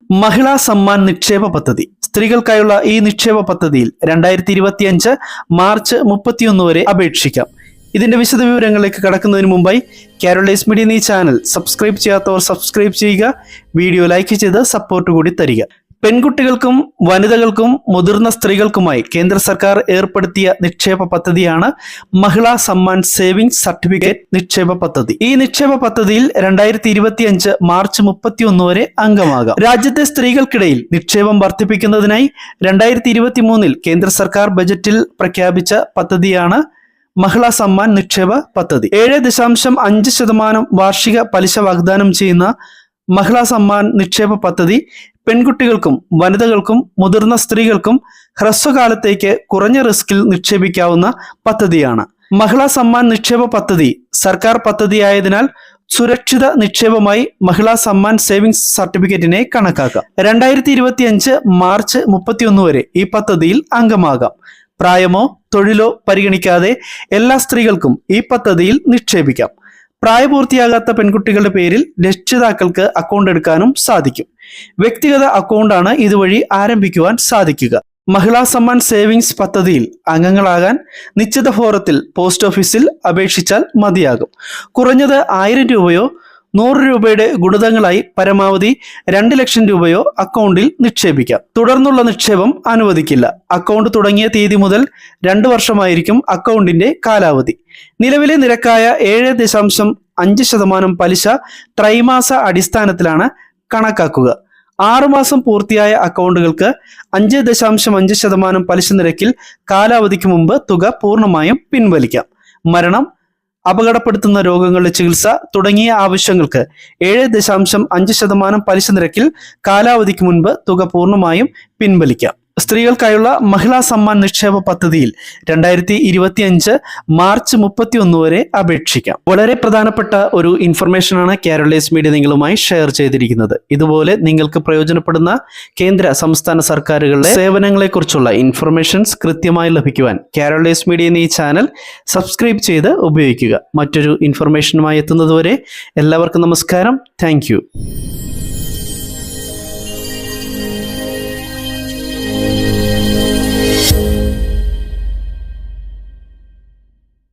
മഹിളാ സമ്മാൻ നിക്ഷേപ പദ്ധതി. സ്ത്രീകൾക്കായുള്ള ഈ നിക്ഷേപ പദ്ധതിയിൽ 2025 മാർച്ച് 31 വരെ അപേക്ഷിക്കാം. ഇതിന്റെ വിശദവിവരങ്ങളിലേക്ക് കടക്കുന്നതിന് മുമ്പായി കാരോളൈസ് മീഡിയ എന്ന ചാനൽ സബ്സ്ക്രൈബ് ചെയ്യാത്തവർ സബ്സ്ക്രൈബ് ചെയ്യുക, വീഡിയോ ലൈക്ക് ചെയ്ത് സപ്പോർട്ട് കൂടി തരിക. പെൺകുട്ടികൾക്കും വനിതകൾക്കും മുതിർന്ന സ്ത്രീകൾക്കുമായി കേന്ദ്ര സർക്കാർ ഏർപ്പെടുത്തിയ നിക്ഷേപ പദ്ധതിയാണ് മഹിളാ സമ്മാൻ സേവിംഗ്സ് സർട്ടിഫിക്കറ്റ് നിക്ഷേപ പദ്ധതി. ഈ നിക്ഷേപ പദ്ധതിയിൽ 2025 മാർച്ച് 31 വരെ അംഗമാകാം. രാജ്യത്തെ സ്ത്രീകൾക്കിടയിൽ നിക്ഷേപം വർദ്ധിപ്പിക്കുന്നതിനായി 2023 കേന്ദ്ര സർക്കാർ ബജറ്റിൽ പ്രഖ്യാപിച്ച പദ്ധതിയാണ് മഹിളാ സമ്മാൻ നിക്ഷേപ പദ്ധതി. 7.5% വാർഷിക പലിശ വാഗ്ദാനം ചെയ്യുന്ന മഹിളാ സമ്മാൻ നിക്ഷേപ പദ്ധതി പെൺകുട്ടികൾക്കും വനിതകൾക്കും മുതിർന്ന സ്ത്രീകൾക്കും ഹ്രസ്വകാലത്തേക്ക് കുറഞ്ഞ റിസ്കിൽ നിക്ഷേപിക്കാവുന്ന പദ്ധതിയാണ്. മഹിളാ സമ്മാൻ നിക്ഷേപ പദ്ധതി സർക്കാർ പദ്ധതിയായതിനാൽ സുരക്ഷിത നിക്ഷേപമായി മഹിളാ സമ്മാൻ സേവിംഗ്സ് സർട്ടിഫിക്കറ്റിനെ കണക്കാക്കാം. 2025 മാർച്ച് 31 വരെ ഈ പദ്ധതിയിൽ അംഗമാകാം. പ്രായമോ തൊഴിലോ പരിഗണിക്കാതെ എല്ലാ സ്ത്രീകൾക്കും ഈ പദ്ധതിയിൽ നിക്ഷേപിക്കാം. പ്രായപൂർത്തിയാകാത്ത പെൺകുട്ടികളുടെ പേരിൽ രക്ഷിതാക്കൾക്ക് അക്കൗണ്ട് എടുക്കാനും സാധിക്കും. വ്യക്തിഗത അക്കൗണ്ടാണ് ഇതുവഴി ആരംഭിക്കുവാൻ സാധിക്കുക. മഹിളാ സമ്മാൻ സേവിംഗ്സ് പദ്ധതിയിൽ അംഗങ്ങളാകാൻ നിശ്ചിത ഫോറത്തിൽ പോസ്റ്റ് ഓഫീസിൽ അപേക്ഷിച്ചാൽ മതിയാകും. കുറഞ്ഞത് 1000 രൂപയോ 100 രൂപയുടെ ഗുണിതങ്ങളായി പരമാവധി 2 ലക്ഷം രൂപയോ അക്കൗണ്ടിൽ നിക്ഷേപിക്കാം. തുടർന്നുള്ള നിക്ഷേപം അനുവദിക്കില്ല. അക്കൗണ്ട് തുടങ്ങിയ തീയതി മുതൽ 2 വർഷമായിരിക്കും അക്കൗണ്ടിന്റെ കാലാവധി. നിലവിലെ നിരക്കായ 7.5% പലിശ ത്രൈമാസ അടിസ്ഥാനത്തിലാണ് കണക്കാക്കുക. 6 മാസം പൂർത്തിയായ അക്കൗണ്ടുകൾക്ക് 5.5% പലിശ നിരക്കിൽ കാലാവധിക്ക് മുമ്പ് തുക പൂർണ്ണമായും പിൻവലിക്കാം. മരണം, അപകടപ്പെടുത്തുന്ന രോഗങ്ങളുടെ ചികിത്സ തുടങ്ങിയ ആവശ്യങ്ങൾക്ക് 7.5% പലിശ നിരക്കിൽ കാലാവധിക്ക് മുൻപ് തുക പൂർണ്ണമായും പിൻവലിക്കാം. സ്ത്രീകൾക്കായുള്ള മഹിളാ സമ്മാൻ നിക്ഷേപ പദ്ധതിയിൽ 2025 മാർച്ച് 31 വരെ അപേക്ഷിക്കാം. വളരെ പ്രധാനപ്പെട്ട ഒരു ഇൻഫർമേഷനാണ് കാരോളൈസ് മീഡിയ നിങ്ങളുമായി ഷെയർ ചെയ്തിരിക്കുന്നത്. ഇതുപോലെ നിങ്ങൾക്ക് പ്രയോജനപ്പെടുന്ന കേന്ദ്ര സംസ്ഥാന സർക്കാരുകളുടെ സേവനങ്ങളെക്കുറിച്ചുള്ള ഇൻഫർമേഷൻസ് കൃത്യമായി ലഭിക്കുവാൻ കാരോളൈസ് മീഡിയ എന്ന ഈ ചാനൽ സബ്സ്ക്രൈബ് ചെയ്ത് ഉപയോഗിക്കുക. മറ്റൊരു ഇൻഫർമേഷനുമായി എത്തുന്നതുവരെ എല്ലാവർക്കും നമസ്കാരം. താങ്ക്